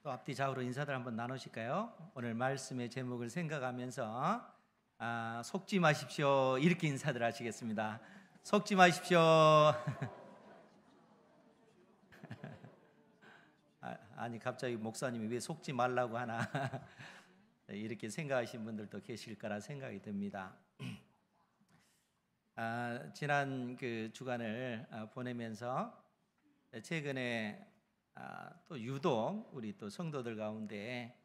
또 앞뒤 좌우로 인사들 한번 나누실까요? 오늘 말씀의 제목을 생각하면서 속지 마십시오 이렇게 인사들 하시겠습니다. 속지 마십시오. 아니 갑자기 목사님이 왜 속지 말라고 하나 이렇게 생각하시는 분들도 계실 거라 생각이 듭니다. 지난 그 주간을 보내면서 최근에 또 유독 우리 또 성도들 가운데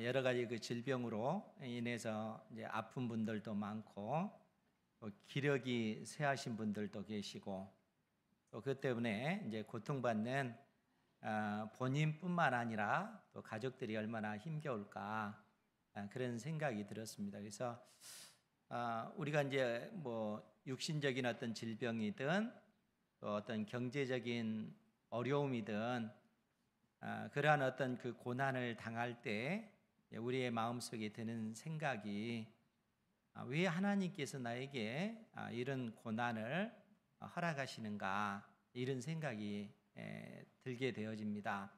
여러 가지 그 질병으로 인해서 이제 아픈 분들도 많고 또 기력이 쇠하신 분들도 계시고 또 그 때문에 이제 고통받는 본인뿐만 아니라 또 가족들이 얼마나 힘겨울까 그런 생각이 들었습니다. 그래서 우리가 이제 뭐 육신적인 어떤 질병이든 또 어떤 경제적인 어려움이든 그러한 어떤 그 고난을 당할 때 우리의 마음속에 드는 생각이 왜 하나님께서 나에게 이런 고난을 허락하시는가 이런 생각이 들게 되어집니다.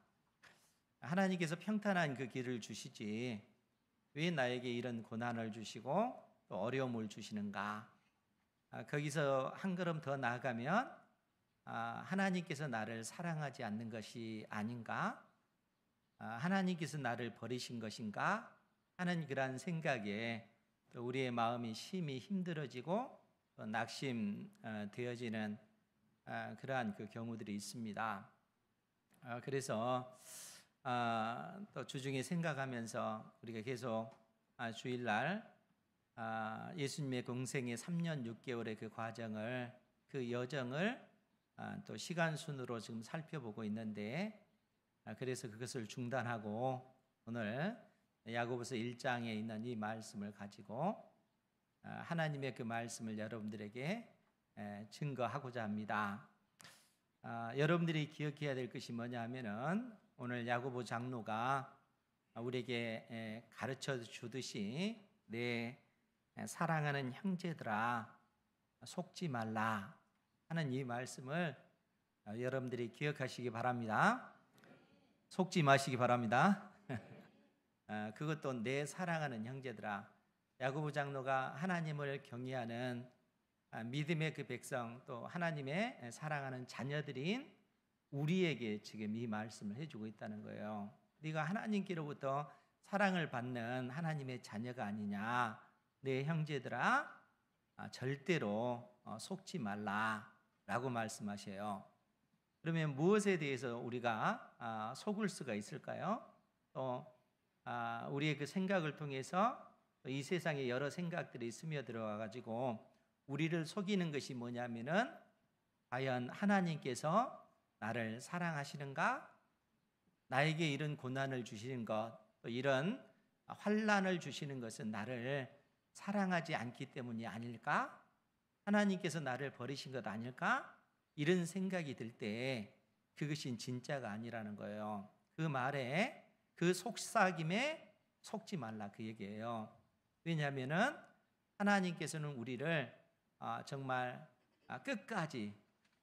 하나님께서 평탄한 그 길을 주시지 왜 나에게 이런 고난을 주시고 또 어려움을 주시는가. 거기서 한 걸음 더 나아가면 하나님께서 나를 사랑하지 않는 것이 아닌가? 하나님께서 나를 버리신 것인가? 하는 그러한 생각에 또 우리의 마음이 심히 힘들어지고 또 낙심되어지는 그러한 그 경우들이 있습니다. 그래서 또 주중에 생각하면서 우리가 계속 주일날 예수님의 공생의 3년 6개월의 그 과정을 그 여정을 또 시간 순으로 지금 살펴보고 있는데 그래서 그것을 중단하고 오늘 야고보서 1장에 있는 이 말씀을 가지고 하나님의 그 말씀을 여러분들에게 증거하고자 합니다. 여러분들이 기억해야 될 것이 뭐냐 하면은 오늘 야고보 장로가 우리에게 가르쳐 주듯이 내 사랑하는 형제들아 속지 말라 하는 이 말씀을 여러분들이 기억하시기 바랍니다. 속지 마시기 바랍니다. 그것도 내 사랑하는 형제들아. 야고보 장로가 하나님을 경외하는 믿음의 그 백성 또 하나님의 사랑하는 자녀들인 우리에게 지금 이 말씀을 해주고 있다는 거예요. 네가 하나님께로부터 사랑을 받는 하나님의 자녀가 아니냐. 내 형제들아 절대로 속지 말라라고 말씀하셔요. 그러면 무엇에 대해서 우리가 속을 수가 있을까요? 또 우리의 그 생각을 통해서 이 세상에 여러 생각들이 스며들어와 가지고 우리를 속이는 것이 뭐냐면은 과연 하나님께서 나를 사랑하시는가? 나에게 이런 고난을 주시는 것, 또 이런 환난을 주시는 것은 나를 사랑하지 않기 때문이 아닐까? 하나님께서 나를 버리신 것 아닐까? 이런 생각이 들 때 그것이 진짜가 아니라는 거예요. 그 말에 그 속삭임에 속지 말라 그 얘기예요. 왜냐하면은 하나님께서는 우리를 정말 끝까지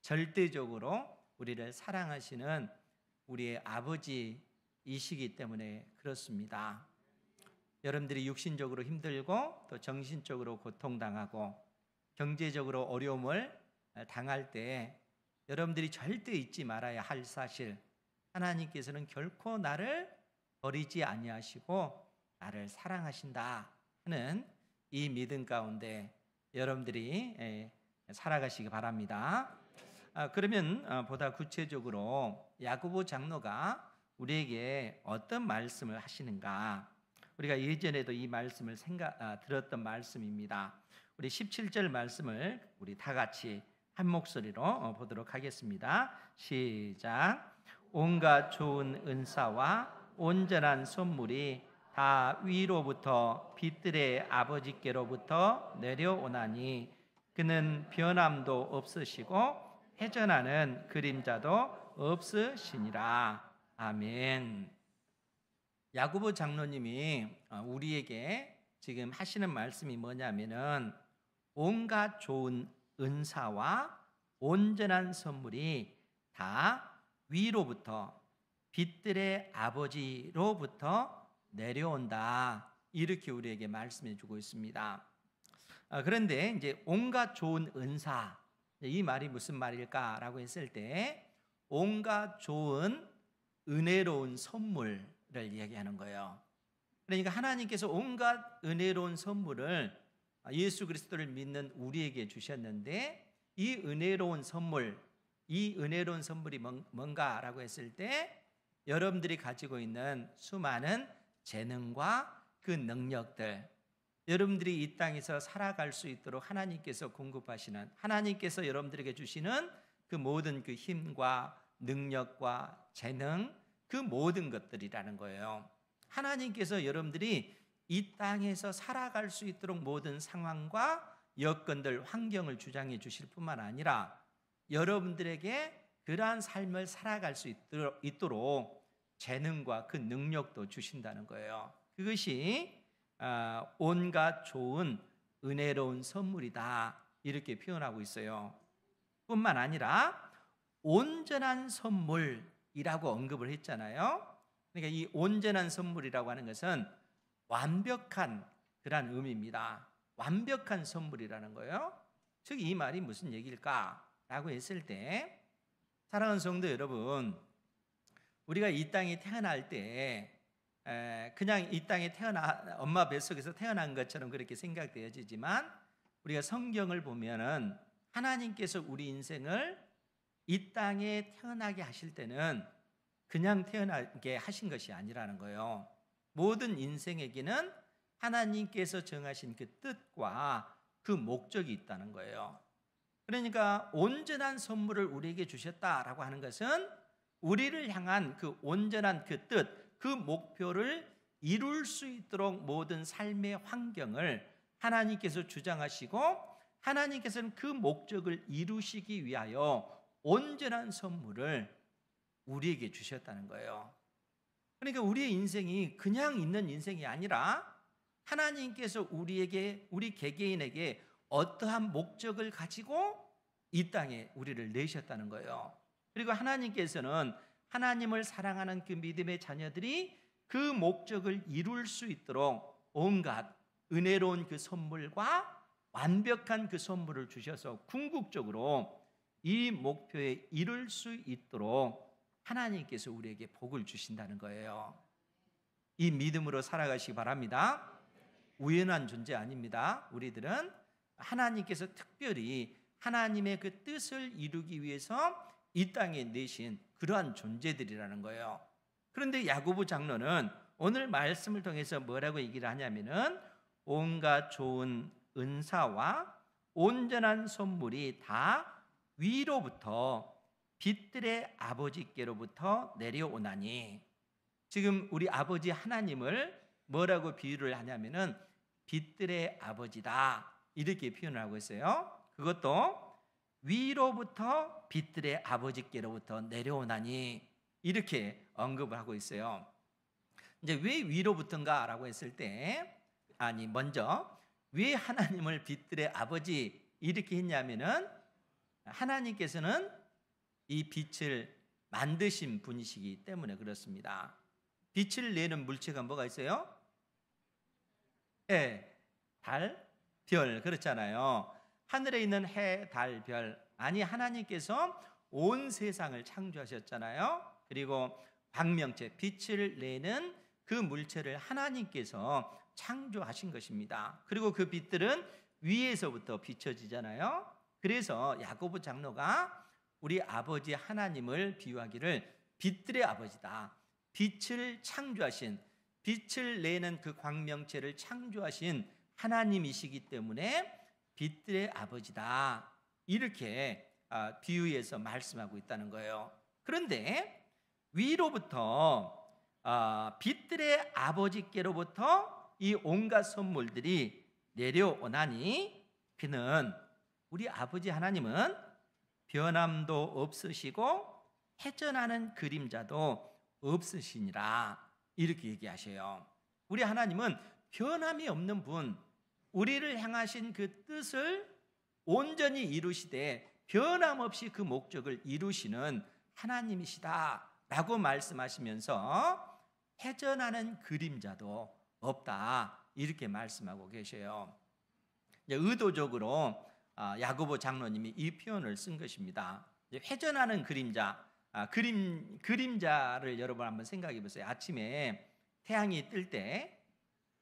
절대적으로 우리를 사랑하시는 우리의 아버지이시기 때문에 그렇습니다. 여러분들이 육신적으로 힘들고 또 정신적으로 고통당하고 경제적으로 어려움을 당할 때 여러분들이 절대 잊지 말아야 할 사실, 하나님께서는 결코 나를 버리지 아니하시고 나를 사랑하신다 하는 이 믿음 가운데 여러분들이 살아가시기 바랍니다. 그러면 보다 구체적으로 야고보 장로가 우리에게 어떤 말씀을 하시는가? 우리가 예전에도 이 말씀을 들었던 말씀입니다. 우리 17절 말씀을 우리 다 같이 한 목소리로 보도록 하겠습니다. 시작. 온갖 좋은 은사와 온전한 선물이 다 위로부터 빛들의 아버지께로부터 내려오나니 그는 변함도 없으시고 회전하는 그림자도 없으시니라. 아멘. 야고보 장로님이 우리에게 지금 하시는 말씀이 뭐냐면은 온갖 좋은 은사와 온전한 선물이 다 위로부터 빛들의 아버지로부터 내려온다. 이렇게 우리에게 말씀해 주고 있습니다. 그런데 이제 온갖 좋은 은사, 이 말이 무슨 말일까라고 했을 때 온갖 좋은 은혜로운 선물을 이야기하는 거예요. 그러니까 하나님께서 온갖 은혜로운 선물을 예수 그리스도를 믿는 우리에게 주셨는데 이 은혜로운 선물이 뭔가라고 했을 때 여러분들이 가지고 있는 수많은 재능과 그 능력들, 여러분들이 이 땅에서 살아갈 수 있도록 하나님께서 공급하시는, 하나님께서 여러분들에게 주시는 그 모든 그 힘과 능력과 재능, 그 모든 것들이라는 거예요. 하나님께서 여러분들이 이 땅에서 살아갈 수 있도록 모든 상황과 여건들, 환경을 주장해 주실 뿐만 아니라 여러분들에게 그러한 삶을 살아갈 수 있도록 재능과 그 능력도 주신다는 거예요. 그것이 온갖 좋은 은혜로운 선물이다, 이렇게 표현하고 있어요. 뿐만 아니라 온전한 선물이라고 언급을 했잖아요. 그러니까 이 온전한 선물이라고 하는 것은 완벽한 그런 의미입니다. 완벽한 선물이라는 거예요. 즉 이 말이 무슨 얘기일까라고 했을 때, 사랑하는 성도 여러분, 우리가 이 땅에 태어날 때 그냥 이 땅에 엄마 뱃속에서 태어난 것처럼 그렇게 생각되어지지만, 우리가 성경을 보면은 하나님께서 우리 인생을 이 땅에 태어나게 하실 때는 그냥 태어나게 하신 것이 아니라는 거예요. 모든 인생에게는 하나님께서 정하신 그 뜻과 그 목적이 있다는 거예요. 그러니까 온전한 선물을 우리에게 주셨다라고 하는 것은 우리를 향한 그 온전한 그 뜻, 그 목표를 이룰 수 있도록 모든 삶의 환경을 하나님께서 주장하시고, 하나님께서는 그 목적을 이루시기 위하여 온전한 선물을 우리에게 주셨다는 거예요. 그러니까 우리의 인생이 그냥 있는 인생이 아니라 하나님께서 우리 개개인에게 어떠한 목적을 가지고 이 땅에 우리를 내셨다는 거예요. 그리고 하나님께서는 하나님을 사랑하는 그 믿음의 자녀들이 그 목적을 이룰 수 있도록 온갖 은혜로운 그 선물과 완벽한 그 선물을 주셔서 궁극적으로 이 목표에 이룰 수 있도록 하나님께서 우리에게 복을 주신다는 거예요. 이 믿음으로 살아가시기 바랍니다. 우연한 존재 아닙니다. 우리들은 하나님께서 특별히 하나님의 그 뜻을 이루기 위해서 이 땅에 내신 그러한 존재들이라는 거예요. 그런데 야고보 장로는 오늘 말씀을 통해서 뭐라고 얘기를 하냐면은 온갖 좋은 은사와 온전한 선물이 다 위로부터 빛들의 아버지께로부터 내려오나니, 지금 우리 아버지 하나님을 뭐라고 비유를 하냐면은 빛들의 아버지다, 이렇게 표현을 하고 있어요. 그것도 위로부터 빛들의 아버지께로부터 내려오나니, 이렇게 언급을 하고 있어요. 이제 왜 위로부터인가라고 했을 때, 먼저 왜 하나님을 빛들의 아버지 이렇게 했냐면은 하나님께서는 이 빛을 만드신 분이시기 때문에 그렇습니다. 빛을 내는 물체가 뭐가 있어요? 해, 달, 별, 그렇잖아요. 하늘에 있는 해, 달, 별, 하나님께서 온 세상을 창조하셨잖아요. 그리고 광명체, 빛을 내는 그 물체를 하나님께서 창조하신 것입니다. 그리고 그 빛들은 위에서부터 비춰지잖아요. 그래서 야고보 장로가 우리 아버지 하나님을 비유하기를 빛들의 아버지다, 빛을 창조하신, 빛을 내는 그 광명체를 창조하신 하나님이시기 때문에 빛들의 아버지다, 이렇게 비유해서 말씀하고 있다는 거예요. 그런데 위로부터 빛들의 아버지께로부터 이 온갖 선물들이 내려오나니, 그는 우리 아버지 하나님은 변함도 없으시고 해전하는 그림자도 없으시니라, 이렇게 얘기하셔요. 우리 하나님은 변함이 없는 분, 우리를 향하신 그 뜻을 온전히 이루시되 변함없이 그 목적을 이루시는 하나님이시다 라고 말씀하시면서 회전하는 그림자도 없다, 이렇게 말씀하고 계셔요. 의도적으로 야고보 장로님이 이 표현을 쓴 것입니다. 회전하는 그림자, 그림자를 여러분 한번 생각해 보세요. 아침에 태양이 뜰 때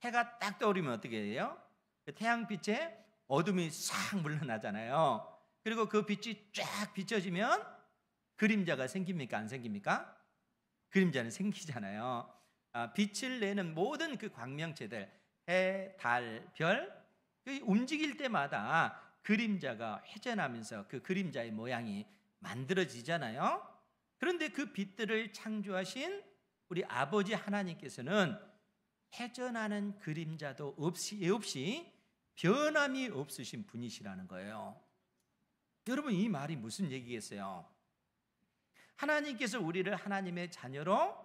해가 딱 떠오르면 어떻게 돼요? 그 태양빛에 어둠이 싹 물러나잖아요. 그리고 그 빛이 쫙 비춰지면 그림자가 생깁니까, 안 생깁니까? 그림자는 생기잖아요. 빛을 내는 모든 그 광명체들, 해, 달, 별, 움직일 때마다 그림자가 회전하면서 그 그림자의 모양이 만들어지잖아요. 그런데 그 빛들을 창조하신 우리 아버지 하나님께서는 회전하는 그림자도 없이 변함이 없으신 분이시라는 거예요. 여러분, 이 말이 무슨 얘기겠어요? 하나님께서 우리를 하나님의 자녀로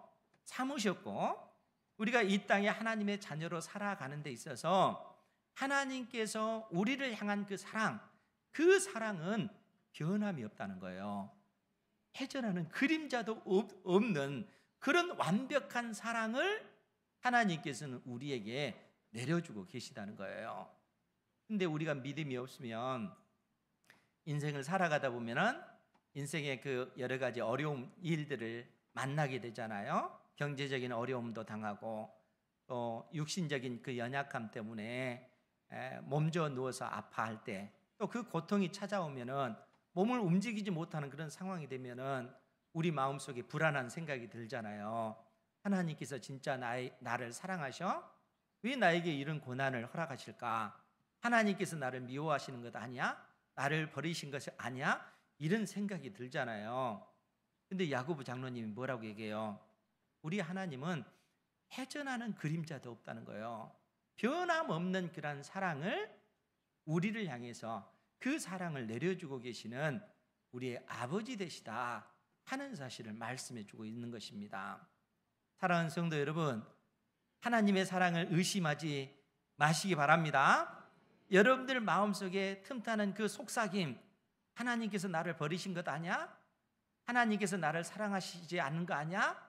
삼으셨고, 우리가 이 땅에 하나님의 자녀로 살아가는 데 있어서 하나님께서 우리를 향한 그 사랑은 변함이 없다는 거예요. 회전하는 그림자도 없는 그런 완벽한 사랑을 하나님께서는 우리에게 내려주고 계시다는 거예요. 근데 우리가 믿음이 없으면 인생을 살아가다 보면은 인생의 그 여러 가지 어려움, 일들을 만나게 되잖아요. 경제적인 어려움도 당하고, 또 육신적인 그 연약함 때문에 몸져 누워서 아파할 때, 또 그 고통이 찾아오면은 몸을 움직이지 못하는 그런 상황이 되면은 우리 마음속에 불안한 생각이 들잖아요. 하나님께서 진짜 나를 사랑하셔? 왜 나에게 이런 고난을 허락하실까? 하나님께서 나를 미워하시는 것 아니야? 나를 버리신 것이 아니야? 이런 생각이 들잖아요. 근데 야고보 장로님이 뭐라고 얘기해요? 우리 하나님은 회전하는 그림자도 없다는 거예요. 변함없는 그런 사랑을 우리를 향해서 그 사랑을 내려주고 계시는 우리의 아버지 되시다 하는 사실을 말씀해 주고 있는 것입니다. 사랑하는 성도 여러분, 하나님의 사랑을 의심하지 마시기 바랍니다. 여러분들 마음속에 틈타는 그 속삭임, 하나님께서 나를 버리신 것 아니야? 하나님께서 나를 사랑하시지 않는 거 아니야?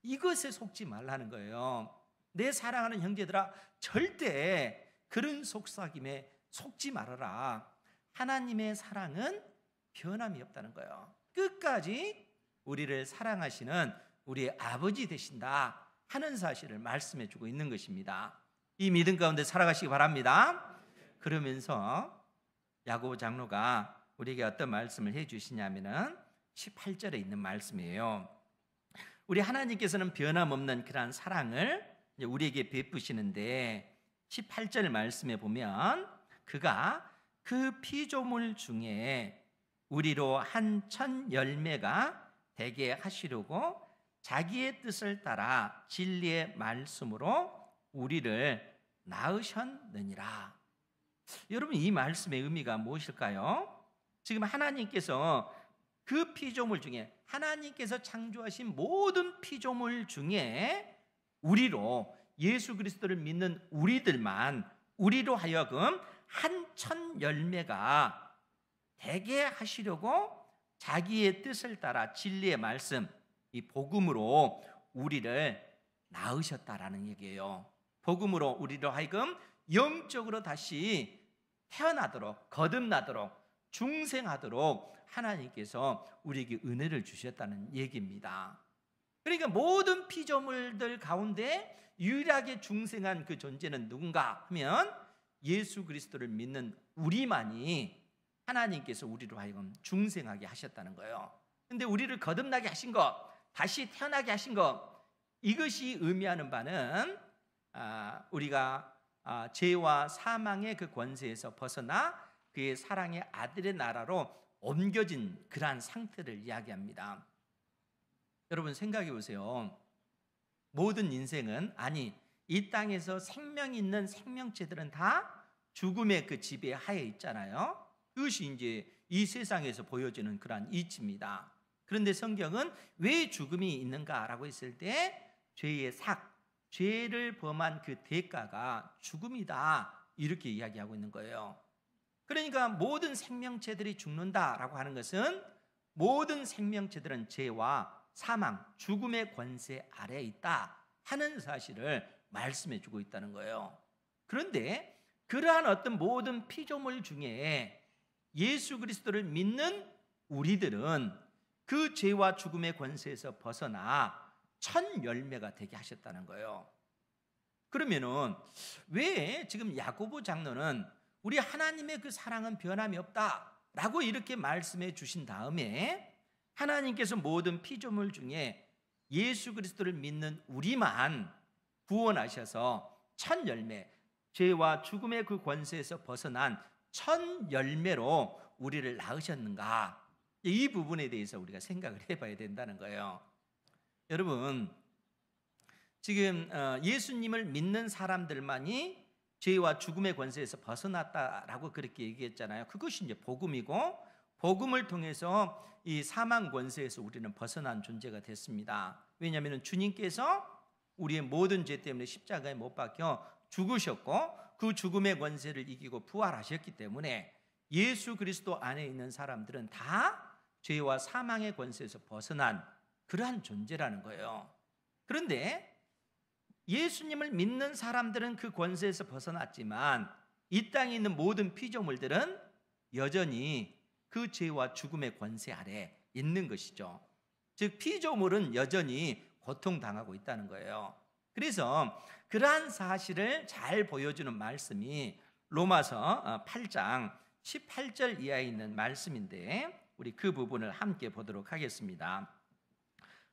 이것에 속지 말라는 거예요. 내 사랑하는 형제들아, 절대 그런 속삭임에 속지 말아라. 하나님의 사랑은 변함이 없다는 거예요. 끝까지 우리를 사랑하시는 우리의 아버지 되신다 하는 사실을 말씀해 주고 있는 것입니다. 이 믿음 가운데 살아가시기 바랍니다. 그러면서 야고보 장로가 우리에게 어떤 말씀을 해 주시냐면은 18절에 있는 말씀이에요. 우리 하나님께서는 변함없는 그러한 사랑을 우리에게 베푸시는데, 18절 말씀에 보면 그가 그 피조물 중에 우리로 한 천 열매가 되게 하시려고 자기의 뜻을 따라 진리의 말씀으로 우리를 낳으셨느니라. 여러분, 이 말씀의 의미가 무엇일까요? 지금 하나님께서 그 피조물 중에, 하나님께서 창조하신 모든 피조물 중에 우리로, 예수 그리스도를 믿는 우리로 하여금 한 천 열매가 되게 하시려고 자기의 뜻을 따라 진리의 말씀, 이 복음으로 우리를 낳으셨다라는 얘기예요. 복음으로 우리로 하여금 영적으로 다시 태어나도록, 거듭나도록, 중생하도록 하나님께서 우리에게 은혜를 주셨다는 얘기입니다. 그러니까 모든 피조물들 가운데 유일하게 중생한 그 존재는 누군가 하면 예수 그리스도를 믿는 우리만이 하나님께서 우리로 하여금 중생하게 하셨다는 거예요. 그런데 우리를 거듭나게 하신 것, 다시 태어나게 하신 것, 이것이 의미하는 바는 우리가 죄와 사망의 그 권세에서 벗어나 그의 사랑의 아들의 나라로 옮겨진 그러한 상태를 이야기합니다. 여러분 생각해 보세요. 모든 인생은, 아니 이 땅에서 생명 있는 생명체들은 다 죽음의 그 지배 하에 있잖아요. 그것이 이제 이 세상에서 보여지는 그러한 이치입니다. 그런데 성경은 왜 죽음이 있는가라고 했을 때 죄를 범한 그 대가가 죽음이다, 이렇게 이야기하고 있는 거예요. 그러니까 모든 생명체들이 죽는다라고 하는 것은 모든 생명체들은 죄와 사망, 죽음의 권세 아래에 있다 하는 사실을 말씀해 주고 있다는 거예요. 그런데 그러한 어떤 모든 피조물 중에 예수 그리스도를 믿는 우리들은 그 죄와 죽음의 권세에서 벗어나 첫 열매가 되게 하셨다는 거예요. 그러면은 왜 지금 야고보 장로는 우리 하나님의 그 사랑은 변함이 없다라고 이렇게 말씀해 주신 다음에 하나님께서 모든 피조물 중에 예수 그리스도를 믿는 우리만 구원하셔서 첫 열매, 죄와 죽음의 그 권세에서 벗어난 첫 열매로 우리를 낳으셨는가? 이 부분에 대해서 우리가 생각을 해봐야 된다는 거예요. 여러분, 지금 예수님을 믿는 사람들만이 죄와 죽음의 권세에서 벗어났다라고 그렇게 얘기했잖아요. 그것이 이제 복음이고, 복음을 통해서 이 사망 권세에서 우리는 벗어난 존재가 됐습니다. 왜냐하면 주님께서 우리의 모든 죄 때문에 십자가에 못 박혀 죽으셨고, 그 죽음의 권세를 이기고 부활하셨기 때문에 예수 그리스도 안에 있는 사람들은 다 죄와 사망의 권세에서 벗어난 그러한 존재라는 거예요. 그런데 예수님을 믿는 사람들은 그 권세에서 벗어났지만 이 땅에 있는 모든 피조물들은 여전히 그 죄와 죽음의 권세 아래 있는 것이죠. 즉 피조물은 여전히 고통당하고 있다는 거예요. 그래서 그러한 사실을 잘 보여주는 말씀이 로마서 8장 18절 이하에 있는 말씀인데 우리 그 부분을 함께 보도록 하겠습니다.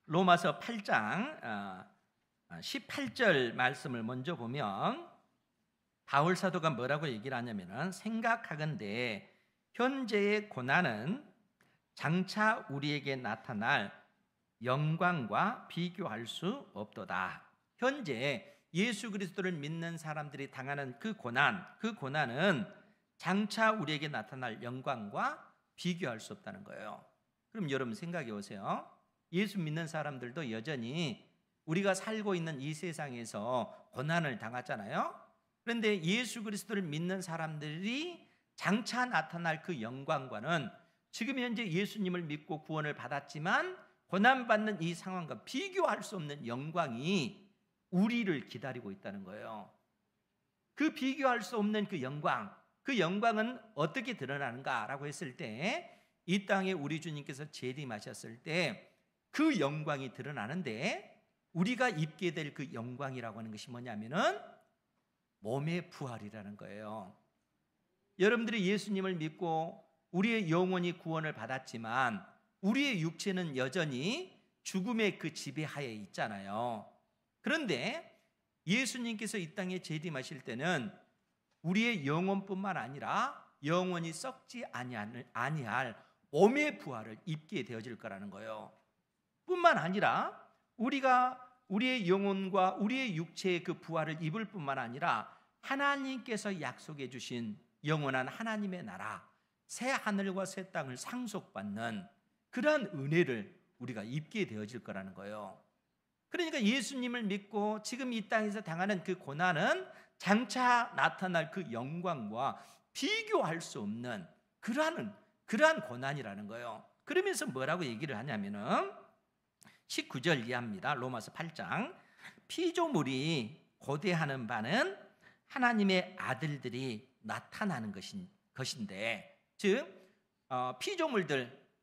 로마서 8장 18절 말씀을 먼저 보면 바울 사도가 뭐라고 얘기를 하냐면은 생각하건대 현재의 고난은 장차 우리에게 나타날 영광과 비교할 수 없도다. 현재 예수 그리스도를 믿는 사람들이 당하는 그 고난은 장차 우리에게 나타날 영광과 비교할 수 없다는 거예요. 그럼 여러분 생각해 보세요. 예수 믿는 사람들도 여전히 우리가 살고 있는 이 세상에서 고난을 당하잖아요. 그런데 예수 그리스도를 믿는 사람들이 장차 나타날 그 영광과는 지금 현재 예수님을 믿고 구원을 받았지만 고난받는 이 상황과 비교할 수 없는 영광이 우리를 기다리고 있다는 거예요. 그 비교할 수 없는 그 영광은 어떻게 드러나는가라고 했을 때 이 땅에 우리 주님께서 재림하셨을 때 그 영광이 드러나는데 우리가 입게 될 그 영광이라고 하는 것이 뭐냐면은 몸의 부활이라는 거예요. 여러분들이 예수님을 믿고 우리의 영혼이 구원을 받았지만 우리의 육체는 여전히 죽음의 그 지배하에 있잖아요. 그런데 예수님께서 이 땅에 재림하실 때는 우리의 영혼뿐만 아니라 영원히 썩지 아니할 몸의 부활을 입게 되어질 거라는 거예요. 뿐만 아니라 우리의 영혼과 우리의 육체의 그 부활을 입을 뿐만 아니라 하나님께서 약속해 주신 영원한 하나님의 나라, 새 하늘과 새 땅을 상속받는 그러한 은혜를 우리가 입게 되어질 거라는 거예요. 그러니까 예수님을 믿고 지금 이 땅에서 당하는 그 고난은 장차 나타날 그 영광과 비교할 수 없는 그러한 고난이라는 거예요. 그러면서 뭐라고 얘기를 하냐면은 19절 이하입니다. 로마서 8장. 피조물이 고대하는 바는 하나님의 아들들이 나타나는 것인데, 즉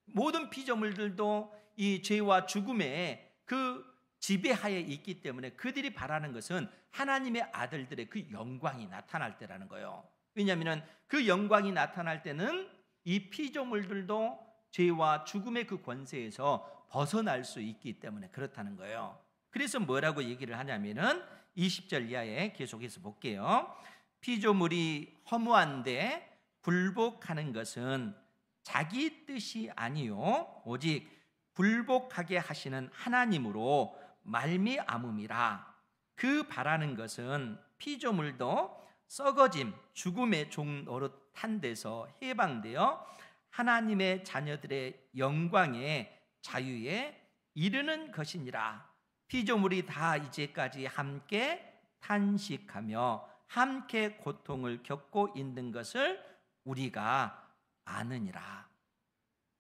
모든 피조물들도 이 죄와 죽음의 그 지배하에 있기 때문에 그들이 바라는 것은 하나님의 아들들의 그 영광이 나타날 때라는 거예요. 왜냐하면 그 영광이 나타날 때는 이 피조물들도 죄와 죽음의 그 권세에서 벗어날 수 있기 때문에 그렇다는 거예요. 그래서 뭐라고 얘기를 하냐면은 20절 이하에 계속해서 볼게요. 피조물이 허무한데 굴복하는 것은 자기 뜻이 아니요 오직 굴복하게 하시는 하나님으로 말미암음이라. 그 바라는 것은 피조물도 썩어짐 죽음의 종 노릇한 데서 해방되어 하나님의 자녀들의 영광의 자유에 이르는 것이니라. 피조물이 다 이제까지 함께 탄식하며 함께 고통을 겪고 있는 것을 우리가 아느니라.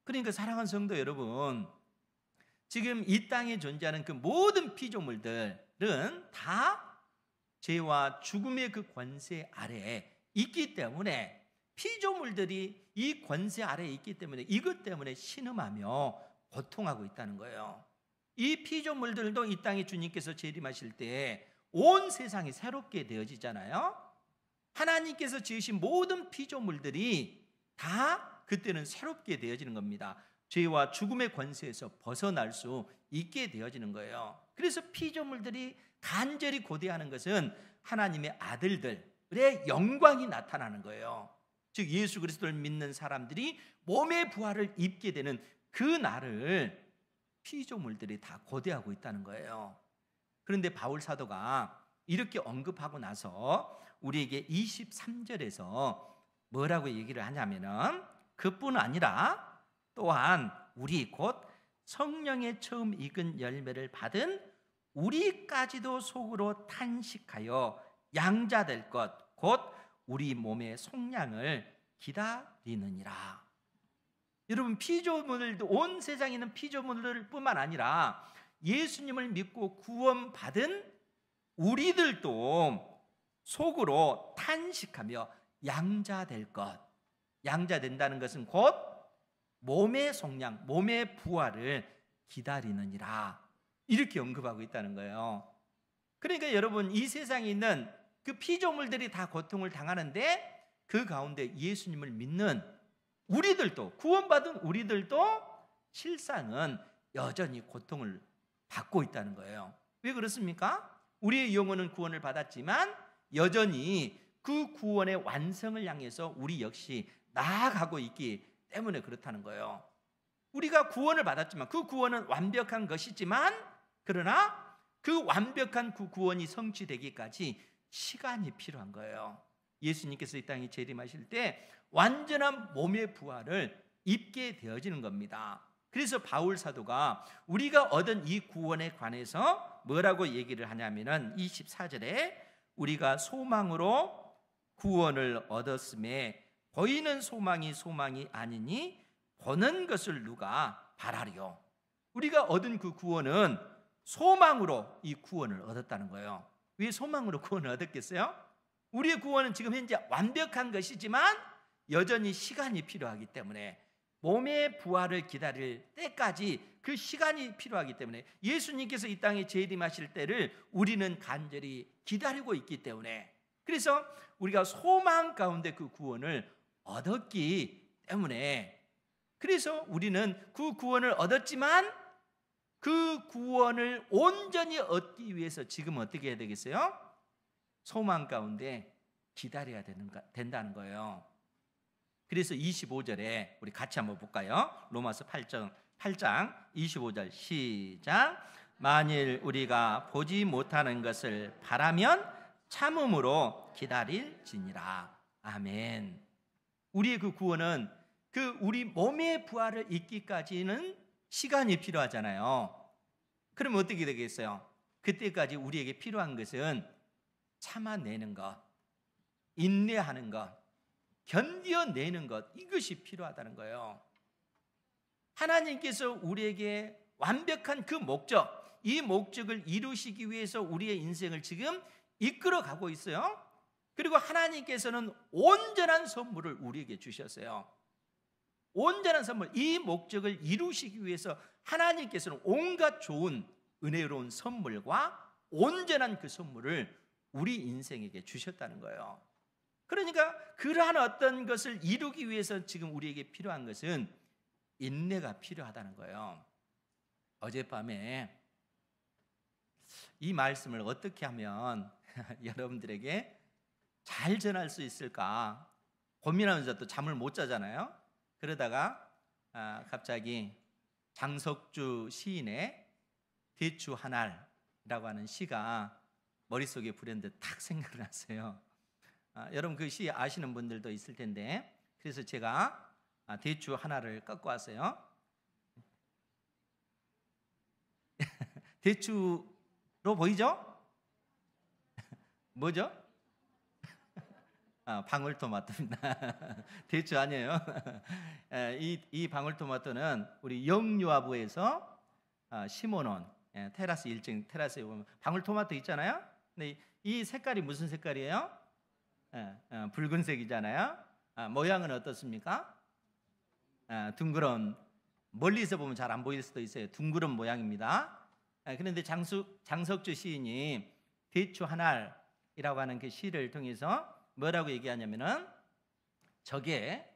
그러니까 사랑하는 성도 여러분, 지금 이 땅에 존재하는 그 모든 피조물들은 다 죄와 죽음의 그 권세 아래에 있기 때문에, 피조물들이 이 권세 아래에 있기 때문에 이것 때문에 신음하며 고통하고 있다는 거예요. 이 피조물들도 이 땅에 주님께서 재림하실 때 온 세상이 새롭게 되어지잖아요. 하나님께서 지으신 모든 피조물들이 다 그때는 새롭게 되어지는 겁니다. 죄와 죽음의 권세에서 벗어날 수 있게 되어지는 거예요. 그래서 피조물들이 간절히 고대하는 것은 하나님의 아들들의 영광이 나타나는 거예요. 즉 예수 그리스도를 믿는 사람들이 몸의 부활을 입게 되는 그 날을 피조물들이 다 고대하고 있다는 거예요. 그런데 바울 사도가 이렇게 언급하고 나서 우리에게 23절에서 뭐라고 얘기를 하냐면은, 그뿐 아니라 또한 우리 곧 성령의 처음 익은 열매를 받은 우리까지도 속으로 탄식하여 양자될 것 곧 우리 몸의 속량을 기다리느니라. 여러분, 피조물들도, 온 세상에 있는 피조물들 뿐만 아니라 예수님을 믿고 구원받은 우리들도 속으로 탄식하며 양자될 것, 양자된다는 것은 곧 몸의 속량, 몸의 부활을 기다리느니라, 이렇게 언급하고 있다는 거예요. 그러니까 여러분, 이 세상에 있는 그 피조물들이 다 고통을 당하는데 그 가운데 예수님을 믿는 우리들도, 구원받은 우리들도 실상은 여전히 고통을 받고 있다는 거예요. 왜 그렇습니까? 우리의 영혼은 구원을 받았지만 여전히 그 구원의 완성을 향해서 우리 역시 나아가고 있기 때문에 그렇다는 거예요. 우리가 구원을 받았지만 그 구원은 완벽한 것이지만, 그러나 그 완벽한 그 구원이 성취되기까지 시간이 필요한 거예요. 예수님께서 이 땅에 재림하실 때 완전한 몸의 부활을 입게 되어지는 겁니다. 그래서 바울 사도가 우리가 얻은 이 구원에 관해서 뭐라고 얘기를 하냐면은 24절에 우리가 소망으로 구원을 얻었음에 보이는 소망이 소망이 아니니 보는 것을 누가 바라리요. 우리가 얻은 그 구원은 소망으로 이 구원을 얻었다는 거예요. 왜 소망으로 구원을 얻었겠어요? 우리의 구원은 지금 현재 완벽한 것이지만 여전히 시간이 필요하기 때문에, 몸의 부활을 기다릴 때까지 그 시간이 필요하기 때문에, 예수님께서 이 땅에 재림하실 때를 우리는 간절히 기다리고 있기 때문에, 그래서 우리가 소망 가운데 그 구원을 얻었기 때문에, 그래서 우리는 그 구원을 얻었지만 그 구원을 온전히 얻기 위해서 지금 어떻게 해야 되겠어요? 소망 가운데 기다려야 된다는 거예요. 그래서 25절에 우리 같이 한번 볼까요? 로마서 8장 25절 시작. 만일 우리가 보지 못하는 것을 바라면 참음으로 기다릴지니라. 아멘. 우리의 그 구원은 그 우리 몸의 부활을 잊기까지는 시간이 필요하잖아요. 그럼 어떻게 되겠어요? 그때까지 우리에게 필요한 것은 참아내는 것, 인내하는 것, 견뎌내는 것, 이것이 필요하다는 거예요. 하나님께서 우리에게 완벽한 그 목적, 이 목적을 이루시기 위해서 우리의 인생을 지금 이끌어 가고 있어요. 그리고 하나님께서는 온전한 선물을 우리에게 주셨어요. 온전한 선물, 이 목적을 이루시기 위해서 하나님께서는 온갖 좋은 은혜로운 선물과 온전한 그 선물을 우리 인생에게 주셨다는 거예요. 그러니까 그러한 어떤 것을 이루기 위해서 지금 우리에게 필요한 것은 인내가 필요하다는 거예요. 어젯밤에 이 말씀을 어떻게 하면 여러분들에게 잘 전할 수 있을까 고민하면서 또 잠을 못 자잖아요. 그러다가 갑자기 장석주 시인의 대추 한 알이라고 하는 시가 머릿속에 불현듯 탁 생각났어요. 여러분 그 시 아시는 분들도 있을 텐데, 그래서 제가 대추 하나를 꺾고 왔어요. 대추로 보이죠? 뭐죠? 방울토마토입니다. 대추 아니에요. 이 방울토마토는 우리 영유아부에서 심어놓은 테라스 1층 테라스에 보면 방울토마토 있잖아요. 근데 이 색깔이 무슨 색깔이에요? 붉은색이잖아요. 모양은 어떻습니까? 둥그런, 멀리서 보면 잘 안 보일 수도 있어요. 둥그런 모양입니다. 그런데 장석주 시인이 대추 한알이라고 하는 그 시를 통해서 뭐라고 얘기하냐면은 저게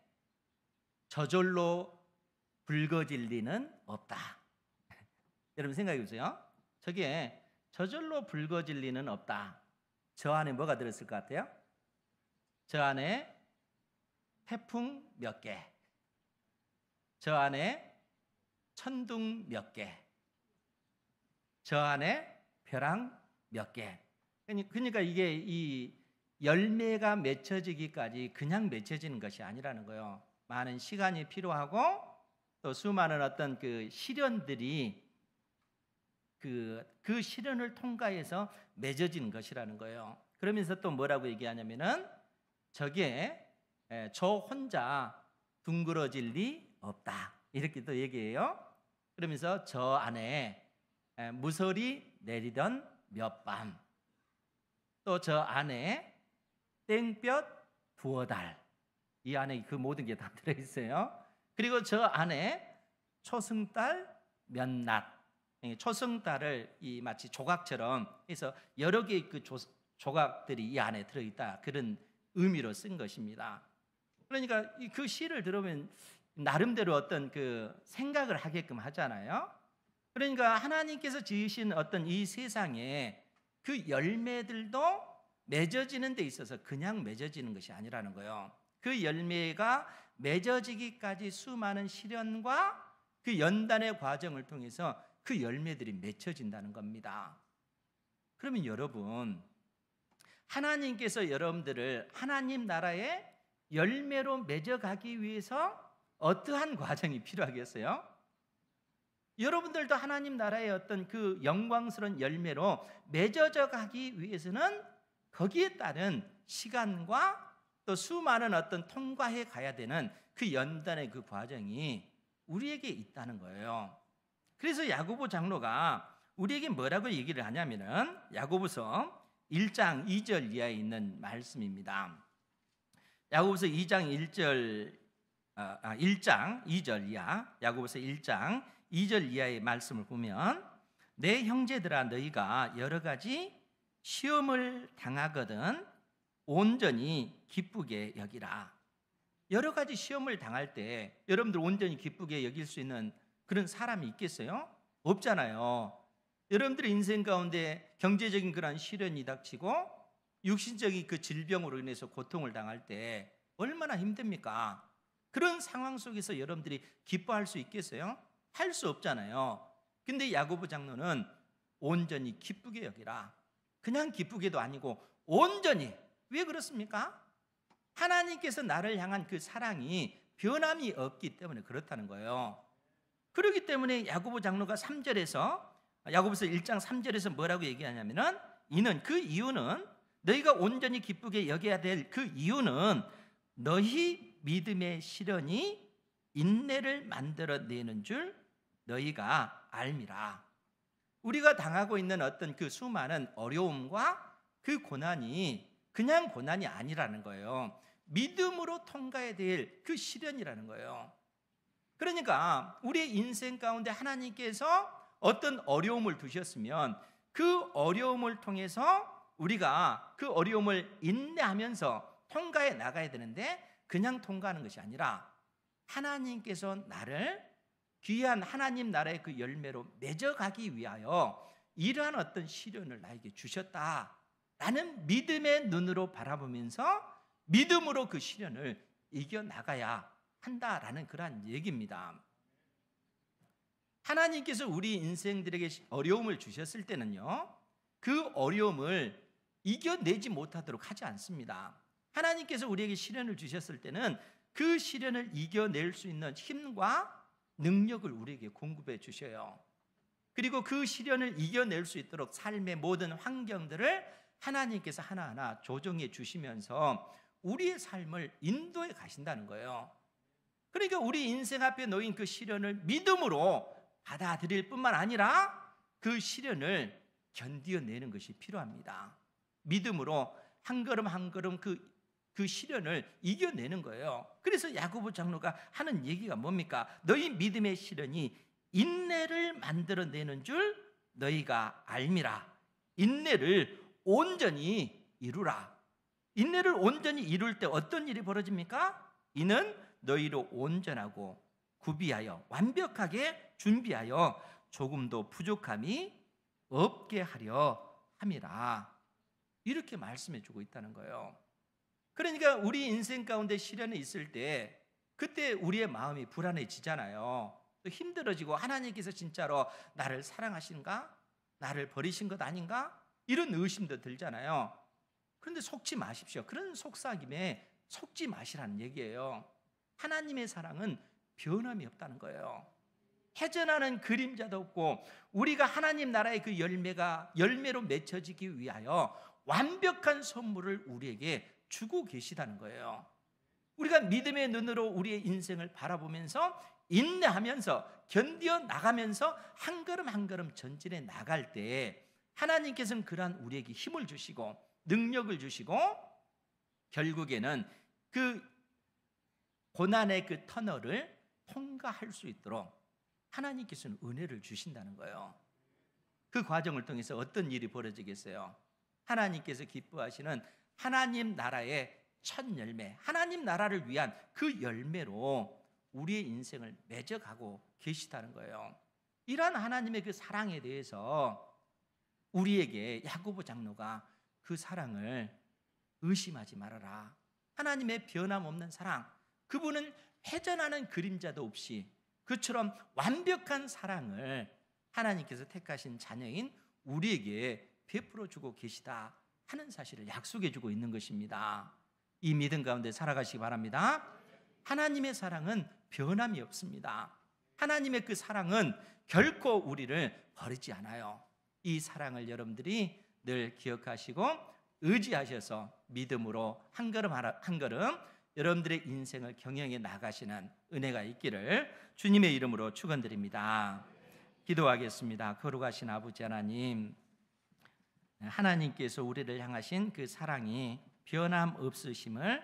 저절로 붉어질 리는 없다. 여러분 생각해 보세요. 저게 저절로 붉어질 리는 없다. 저 안에 뭐가 들었을 것 같아요? 저 안에 태풍 몇 개, 저 안에 천둥 몇 개, 저 안에 벼랑 몇 개. 그러니까 이게 이 열매가 맺혀지기까지 그냥 맺혀지는 것이 아니라는 거예요. 많은 시간이 필요하고 또 수많은 어떤 그 시련들이 그 시련을 통과해서 맺어지는 것이라는 거예요. 그러면서 또 뭐라고 얘기하냐면은 저게 저 혼자 둥그러질 리 없다. 이렇게 또 얘기해요. 그러면서 저 안에 무설이 내리던 몇 밤, 또 저 안에 땡볕 두어 달, 이 안에 그 모든 게 다 들어있어요. 그리고 저 안에 초승달 몇 낮, 초승달을 이 마치 조각처럼 해서 여러 개의 그 조각들이 이 안에 들어있다, 그런 의미로 쓴 것입니다. 그러니까 그 시를 들으면 나름대로 어떤 그 생각을 하게끔 하잖아요. 그러니까 하나님께서 지으신 어떤 이 세상에 그 열매들도 맺어지는 데 있어서 그냥 맺어지는 것이 아니라는 거예요. 그 열매가 맺어지기까지 수많은 시련과 그 연단의 과정을 통해서 그 열매들이 맺혀진다는 겁니다. 그러면 여러분, 하나님께서 여러분들을 하나님 나라의 열매로 맺어가기 위해서 어떠한 과정이 필요하겠어요? 여러분들도 하나님 나라의 어떤 그 영광스러운 열매로 맺어져 가기 위해서는 거기에 따른 시간과 또 수많은 어떤 통과해 가야 되는 그 연단의 그 과정이 우리에게 있다는 거예요. 그래서 야고보 장로가 우리에게 뭐라고 얘기를 하냐면은 야고보서 1장 2절 이하에 있는 말씀입니다. 야고보서 1장 2절 이하, 야고보서 1장 2절 이하의 말씀을 보면, 내 형제들아 너희가 여러 가지 시험을 당하거든 온전히 기쁘게 여기라. 여러 가지 시험을 당할 때 여러분들 온전히 기쁘게 여길 수 있는 그런 사람이 있겠어요? 없잖아요. 여러분들의 인생 가운데 경제적인 그런 시련이 닥치고 육신적인 그 질병으로 인해서 고통을 당할 때 얼마나 힘듭니까? 그런 상황 속에서 여러분들이 기뻐할 수 있겠어요? 할 수 없잖아요. 근데 야고보 장로는 온전히 기쁘게 여기라. 그냥 기쁘게도 아니고 온전히. 왜 그렇습니까? 하나님께서 나를 향한 그 사랑이 변함이 없기 때문에 그렇다는 거예요. 그렇기 때문에 야고보 장로가 3절에서, 야고보서 1장 3절에서 뭐라고 얘기하냐면은, 그 이유는, 너희가 온전히 기쁘게 여겨야 될 그 이유는 너희 믿음의 시련이 인내를 만들어내는 줄 너희가 알미라. 우리가 당하고 있는 어떤 그 수많은 어려움과 그 고난이 그냥 고난이 아니라는 거예요. 믿음으로 통과해야 될 그 시련이라는 거예요. 그러니까 우리의 인생 가운데 하나님께서 어떤 어려움을 두셨으면 그 어려움을 통해서 우리가 그 어려움을 인내하면서 통과해 나가야 되는데, 그냥 통과하는 것이 아니라 하나님께서 나를 귀한 하나님 나라의 그 열매로 맺어가기 위하여 이러한 어떤 시련을 나에게 주셨다라는 믿음의 눈으로 바라보면서 믿음으로 그 시련을 이겨나가야 한다라는 그러한 얘기입니다. 하나님께서 우리 인생들에게 어려움을 주셨을 때는요, 그 어려움을 이겨내지 못하도록 하지 않습니다. 하나님께서 우리에게 시련을 주셨을 때는 그 시련을 이겨낼 수 있는 힘과 능력을 우리에게 공급해 주셔요. 그리고 그 시련을 이겨낼 수 있도록 삶의 모든 환경들을 하나님께서 하나하나 조정해 주시면서 우리의 삶을 인도해 가신다는 거예요. 그러니까 우리 인생 앞에 놓인 그 시련을 믿음으로 받아들일 뿐만 아니라 그 시련을 견디어내는 것이 필요합니다. 믿음으로 한 걸음 한 걸음 그 시련을 이겨내는 거예요. 그래서 야고보 장로가 하는 얘기가 뭡니까? 너희 믿음의 시련이 인내를 만들어내는 줄 너희가 알미라. 인내를 온전히 이루라. 인내를 온전히 이룰 때 어떤 일이 벌어집니까? 이는 너희로 온전하고 구비하여 완벽하게 준비하여 조금도 부족함이 없게 하려 함이라. 이렇게 말씀해 주고 있다는 거예요. 그러니까 우리 인생 가운데 시련이 있을 때 그때 우리의 마음이 불안해지잖아요. 또 힘들어지고 하나님께서 진짜로 나를 사랑하신가? 나를 버리신 것 아닌가? 이런 의심도 들잖아요. 그런데 속지 마십시오. 그런 속삭임에 속지 마시라는 얘기예요. 하나님의 사랑은 변함이 없다는 거예요. 해전하는 그림자도 없고 우리가 하나님 나라의 그 열매로 맺혀지기 위하여 완벽한 선물을 우리에게 주고 계시다는 거예요. 우리가 믿음의 눈으로 우리의 인생을 바라보면서 인내하면서 견디어 나가면서 한 걸음 한 걸음 전진해 나갈 때 하나님께서는 그러한 우리에게 힘을 주시고 능력을 주시고 결국에는 그 고난의 그 터널을 통과할 수 있도록 하나님께서는 은혜를 주신다는 거예요. 그 과정을 통해서 어떤 일이 벌어지겠어요? 하나님께서 기뻐하시는 하나님 나라의 첫 열매, 하나님 나라를 위한 그 열매로 우리의 인생을 맺어가고 계시다는 거예요. 이러한 하나님의 그 사랑에 대해서 우리에게 야고보 장로가 그 사랑을 의심하지 말아라. 하나님의 변함없는 사랑, 그분은 회전하는 그림자도 없이 그처럼 완벽한 사랑을 하나님께서 택하신 자녀인 우리에게 베풀어 주고 계시다 하는 사실을 약속해 주고 있는 것입니다. 이 믿음 가운데 살아가시기 바랍니다. 하나님의 사랑은 변함이 없습니다. 하나님의 그 사랑은 결코 우리를 버리지 않아요. 이 사랑을 여러분들이 늘 기억하시고 의지하셔서 믿음으로 한 걸음 한 걸음 여러분들의 인생을 경영해 나가시는 은혜가 있기를 주님의 이름으로 축원드립니다. 기도하겠습니다. 거룩하신 아버지 하나님, 하나님께서 우리를 향하신 그 사랑이 변함 없으심을